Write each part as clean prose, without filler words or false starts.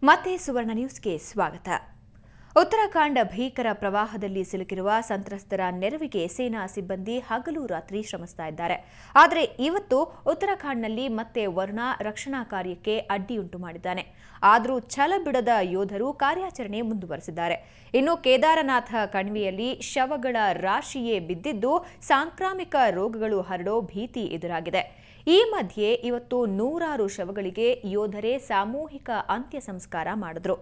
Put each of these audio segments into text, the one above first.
ಮತ್ತೆ ಸುವರ್ಣ ನ್ಯೂಸ್ಗೆ ಸ್ವಾಗತ. ಉತ್ತರಾಖಂಡ ಭೀಕರ ಪ್ರವಾಹದಲ್ಲಿ ಸಿಲುಕಿರುವ ಸಂತ್ರಸ್ತರ ನೆರವಿಗೆ ಸೇನಾ ಸಿಬ್ಬಂದಿ ಹಗಲು ರಾತ್ರಿ ಶ್ರಮಿಸ್ತಾ ಇದ್ದಾರೆ. ಆದರೆ ಇವತ್ತು ಉತ್ತರಾಖಂಡ್ನಲ್ಲಿ ಮತ್ತೆ ವರುಣ ರಕ್ಷಣಾ ಕಾರ್ಯಕ್ಕೆ ಅಡ್ಡಿಯುಂಟು ಮಾಡಿದ್ದಾನೆ. ಆದರೂ ಛಲ ಬಿಡದ ಯೋಧರು ಕಾರ್ಯಾಚರಣೆ ಮುಂದುವರೆಸಿದ್ದಾರೆ. ಇನ್ನು ಕೇದಾರನಾಥ ಕಣಿವೆಯಲ್ಲಿ ಶವಗಳ ರಾಶಿಯೇ ಬಿದ್ದಿದ್ದು ಸಾಂಕ್ರಾಮಿಕ ರೋಗಗಳು ಹರಡೋ ಭೀತಿ ಎದುರಾಗಿದೆ. ಈ ಮಧ್ಯೆ ಇವತ್ತು ನೂರಾರು ಶವಗಳಿಗೆ ಯೋಧರೇ ಸಾಮೂಹಿಕ ಅಂತ್ಯ ಸಂಸ್ಕಾರ ಮಾಡಿದ್ರು.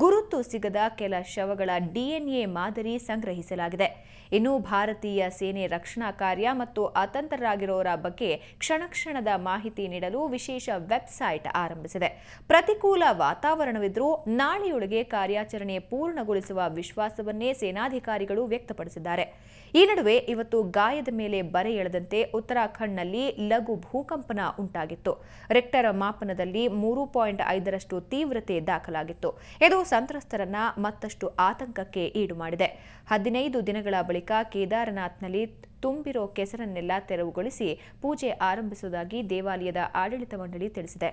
ಗುರುತು ಸಿಗದ ಕೆಲ ಶವಗಳ ಡಿಎನ್ಎ ಮಾದರಿ ಸಂಗ್ರಹಿಸಲಾಗಿದೆ. ಇನ್ನು ಭಾರತೀಯ ಸೇನೆ ರಕ್ಷಣಾ ಕಾರ್ಯ ಮತ್ತು ಅತಂತ್ರರಾಗಿರೋರ ಬಗ್ಗೆ ಕ್ಷಣದ ಮಾಹಿತಿ ನೀಡಲು ವಿಶೇಷ ವೆಬ್ಸೈಟ್ ಆರಂಭಿಸಿದೆ. ಪ್ರತಿಕೂಲ ವಾತಾವರಣವಿದ್ರೂ ನಾಳೆಯೊಳಗೆ ಕಾರ್ಯಾಚರಣೆ ಪೂರ್ಣಗೊಳಿಸುವ ವಿಶ್ವಾಸವನ್ನೇ ಸೇನಾಧಿಕಾರಿಗಳು ವ್ಯಕ್ತಪಡಿಸಿದ್ದಾರೆ. ಈ ನಡುವೆ ಇವತ್ತು ಗಾಯದ ಮೇಲೆ ಬರೆ ಎಳೆದಂತೆ ಉತ್ತರಾಖಂಡ್ನಲ್ಲಿ ಲಘು ಭೂಕಂಪನ ಉಂಟಾಗಿತ್ತು. ರಿಕ್ಟರ್ ಮಾಪನದಲ್ಲಿ 3.5ರಷ್ಟು ತೀವ್ರತೆ ದಾಖಲಾಗಿತ್ತು. ಇದು ಸಂತ್ರಸ್ತರನ್ನ ಮತ್ತಷ್ಟು ಆತಂಕಕ್ಕೆ ಈಡು ಮಾಡಿದೆ. 15 ದಿನಗಳ ಬಳಿಕ ಕೇದಾರನಾಥ್ನಲ್ಲಿ ತುಂಬಿರೋ ಕೆಸರನ್ನೆಲ್ಲ ತೆರವುಗೊಳಿಸಿ ಪೂಜೆ ಆರಂಭಿಸುವುದಾಗಿ ದೇವಾಲಯದ ಆಡಳಿತ ಮಂಡಳಿ ತಿಳಿಸಿದೆ.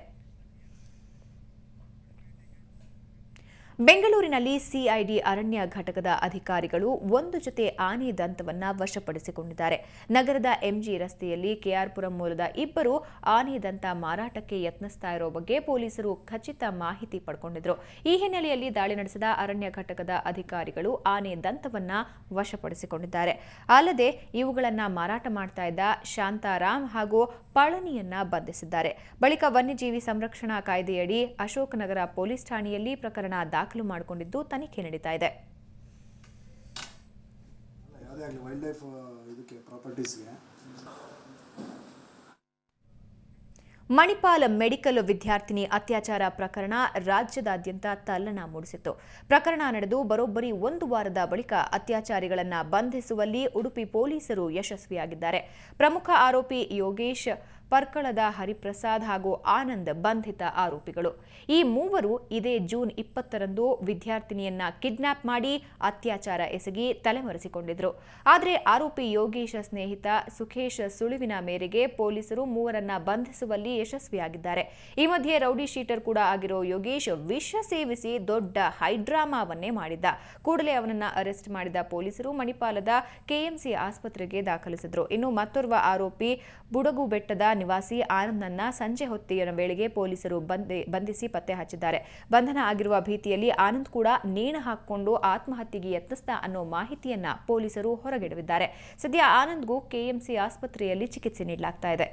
ಬೆಂಗಳೂರಿನಲ್ಲಿ ಸಿಐಡಿ ಅರಣ್ಯ ಘಟಕದ ಅಧಿಕಾರಿಗಳು ಒಂದು ಜೊತೆ ಆನೆ ದಂತವನ್ನು ವಶಪಡಿಸಿಕೊಂಡಿದ್ದಾರೆ. ನಗರದ ಎಂಜಿ ರಸ್ತೆಯಲ್ಲಿ ಕೆಆರ್ಪುರಂ ಮೂಲದ ಇಬ್ಬರು ಆನೆ ದಂತ ಮಾರಾಟಕ್ಕೆ ಯತ್ನಿಸ್ತಾ ಇರೋ ಬಗ್ಗೆ ಪೊಲೀಸರು ಖಚಿತ ಮಾಹಿತಿ ಪಡ್ಕೊಂಡಿದ್ರು. ಈ ಹಿನ್ನೆಲೆಯಲ್ಲಿ ದಾಳಿ ನಡೆಸಿದ ಅರಣ್ಯ ಘಟಕದ ಅಧಿಕಾರಿಗಳು ಆನೆ ದಂತವನ್ನು ವಶಪಡಿಸಿಕೊಂಡಿದ್ದಾರೆ. ಅಲ್ಲದೆ ಇವುಗಳನ್ನು ಮಾರಾಟ ಮಾಡ್ತಾ ಇದ್ದ ಶಾಂತಾರಾಮ್ ಹಾಗೂ ಪಳನಿಯನ್ನ ಬಂಧಿಸಿದ್ದಾರೆ. ಬಳಿಕ ವನ್ಯಜೀವಿ ಸಂರಕ್ಷಣಾ ಕಾಯ್ದೆಯಡಿ ಅಶೋಕನಗರ ಪೊಲೀಸ್ ಠಾಣೆಯಲ್ಲಿ ಪ್ರಕರಣ ದಾಖಲು ಮಾಡಿಕೊಂಡಿದ್ದು ತನಿಖೆ ನಡೀತಾ ಇದೆ. ಮಣಿಪಾಲ್ ಮೆಡಿಕಲ್ ವಿದ್ಯಾರ್ಥಿನಿ ಅತ್ಯಾಚಾರ ಪ್ರಕರಣ ರಾಜ್ಯದಾದ್ಯಂತ ತಲ್ಲಣ ಮೂಡಿಸಿತ್ತು. ಪ್ರಕರಣ ನಡೆದು ಬರೋಬ್ಬರಿ 1 ವಾರದ ಬಳಿಕ ಅತ್ಯಾಚಾರಿಗಳನ್ನು ಬಂಧಿಸುವಲ್ಲಿ ಉಡುಪಿ ಪೊಲೀಸರು ಯಶಸ್ವಿಯಾಗಿದ್ದಾರೆ. ಪ್ರಮುಖ ಆರೋಪಿ ಯೋಗೇಶ್, ಪರ್ಕಳದ ಹರಿಪ್ರಸಾದ್ ಹಾಗೂ ಆನಂದ್ ಬಂಧಿತ ಆರೋಪಿಗಳು. ಈ ಮೂವರು ಇದೇ ಜೂನ್ 20ರಂದು ವಿದ್ಯಾರ್ಥಿನಿಯನ್ನ ಕಿಡ್ನಾಪ್ ಮಾಡಿ ಅತ್ಯಾಚಾರ ಎಸಗಿ ತಲೆಮರೆಸಿಕೊಂಡಿದ್ರು. ಆದರೆ ಆರೋಪಿ ಯೋಗೇಶ್ ಸ್ನೇಹಿತ ಸುಖೇಶ್ ಸುಳಿವಿನ ಮೇರೆಗೆ ಪೊಲೀಸರು ಮೂವರನ್ನ ಬಂಧಿಸುವಲ್ಲಿ ಯಶಸ್ವಿಯಾಗಿದ್ದಾರೆ. ಈ ಮಧ್ಯೆ ರೌಡಿ ಶೀಟರ್ ಕೂಡ ಆಗಿರೋ ಯೋಗೇಶ್ ವಿಷ ಸೇವಿಸಿ ದೊಡ್ಡ ಹೈಡ್ರಾಮಾವನ್ನೇ ಮಾಡಿದ್ದ. ಕೂಡಲೇ ಅವನನ್ನ ಅರೆಸ್ಟ್ ಮಾಡಿದ ಪೊಲೀಸರು ಮಣಿಪಾಲದ ಕೆಎಂಸಿ ಆಸ್ಪತ್ರೆಗೆ ದಾಖಲಿಸಿದ್ರು. ಇನ್ನು ಮತ್ತೋರ್ವ ಆರೋಪಿ ಬುಡಗು ಬೆಟ್ಟದ ನಿವಾಸಿ ಆನಂದನ್ನ ಸಂಜೆ ಹೊತ್ತಿನ ವೇಳೆಗೆ ಪೊಲೀಸರು ಬಂಧಿಸಿ ಪತ್ತೆ ಹಚ್ಚಿದ್ದಾರೆ. ಬಂಧನ ಆಗಿರುವ ಭೀತಿಯಲ್ಲಿ ಆನಂದ್ ಕೂಡ ನೇಣು ಹಾಕಿಕೊಂಡು ಆತ್ಮಹತ್ಯೆಗೆ ಯತ್ನಿಸಿದ ಅನ್ನೋ ಮಾಹಿತಿಯನ್ನ ಪೊಲೀಸರು ಹೊರಗೆಡವಿದ್ದಾರೆ. ಸದ್ಯ ಆನಂದ್ಗೂ ಕೆಎಂಸಿ ಆಸ್ಪತ್ರೆಯಲ್ಲಿ ಚಿಕಿತ್ಸೆ ನೀಡಲಾಗ್ತಾ ಇದೆ.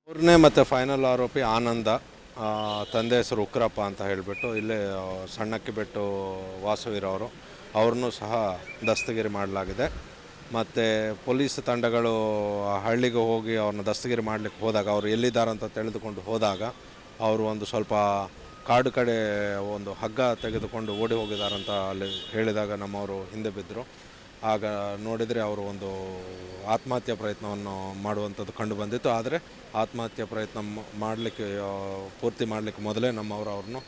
ಮೂರನೇ ಮತ್ತು ಫೈನಲ್ ಆರೋಪಿ ಆನಂದ, ತಂದೆ ಹೆಸರು ಉಗ್ರಪ್ಪ ಅಂತ ಹೇಳಿಬಿಟ್ಟು ಇಲ್ಲೇ ಸಣ್ಣಕ್ಕಿ ಬೆಟ್ಟು ವಾಸವಿರೋರು, ಅವ್ರನ್ನೂ ಸಹ ದಸ್ತಗಿರಿ ಮಾಡಲಾಗಿದೆ. ಮತ್ತು ಪೊಲೀಸ್ ತಂಡಗಳು ಹಳ್ಳಿಗೆ ಹೋಗಿ ಅವ್ರನ್ನ ದಸ್ತಗಿರಿ ಮಾಡಲಿಕ್ಕೆ ಹೋದಾಗ, ಅವರು ಎಲ್ಲಿದ್ದಾರೆ ಅಂತ ತಿಳಿದುಕೊಂಡು ಹೋದಾಗ ಅವರು ಒಂದು ಸ್ವಲ್ಪ ಕಾಡು ಕಡೆ ಒಂದು ಹಗ್ಗ ತೆಗೆದುಕೊಂಡು ಓಡಿ ಹೋಗಿದ್ದಾರಂತ ಅಲ್ಲಿ ಹೇಳಿದಾಗ ನಮ್ಮವರು ಹಿಂದೆ ಬಿದ್ದರು. ಆಗ ನೋಡಿದರೆ ಅವರು ಒಂದು ಆತ್ಮಹತ್ಯೆ ಪ್ರಯತ್ನವನ್ನು ಮಾಡುವಂಥದ್ದು ಕಂಡು ಬಂದಿತ್ತು. ಆದರೆ ಆತ್ಮಹತ್ಯೆ ಪ್ರಯತ್ನ ಪೂರ್ತಿ ಮಾಡಲಿಕ್ಕೆ ಮೊದಲೇ ನಮ್ಮವರು ಅವ್ರನ್ನು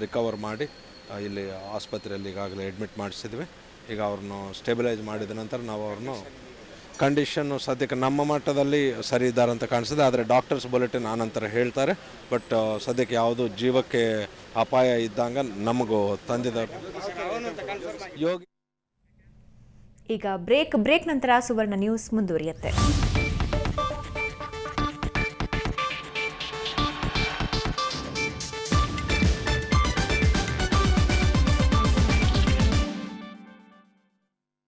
ರಿಕವರ್ ಮಾಡಿ ಇಲ್ಲಿ ಆಸ್ಪತ್ರೆಯಲ್ಲಿ ಈಗಾಗಲೇ ಅಡ್ಮಿಟ್ ಮಾಡಿಸಿದ್ವಿ. ಈಗ ಅವ್ರನ್ನು ಸ್ಟೆಬಿಲೈಸ್ ಮಾಡಿದ ನಂತರ ನಾವು ಅವ್ರನ್ನು ಕಂಡೀಷನ್ನು ಸದ್ಯಕ್ಕೆ ನಮ್ಮ ಮಟ್ಟದಲ್ಲಿ ಸರಿ ಇದ್ದಾರೆ ಅಂತ ಕಾಣಿಸಿದೆ. ಆದರೆ ಡಾಕ್ಟರ್ಸ್ ಬುಲೆಟಿನ್ ಆನಂತರ ಹೇಳ್ತಾರೆ. ಬಟ್ ಸದ್ಯಕ್ಕೆ ಯಾವುದು ಜೀವಕ್ಕೆ ಅಪಾಯ ಇದ್ದಂಗೆ ನಮಗೂ ತಂದಿದ್ದಾರೆ. ಈಗ ಬ್ರೇಕ್ ನಂತರ ಸುವರ್ಣ ನ್ಯೂಸ್ ಮುಂದುವರಿಯುತ್ತೆ.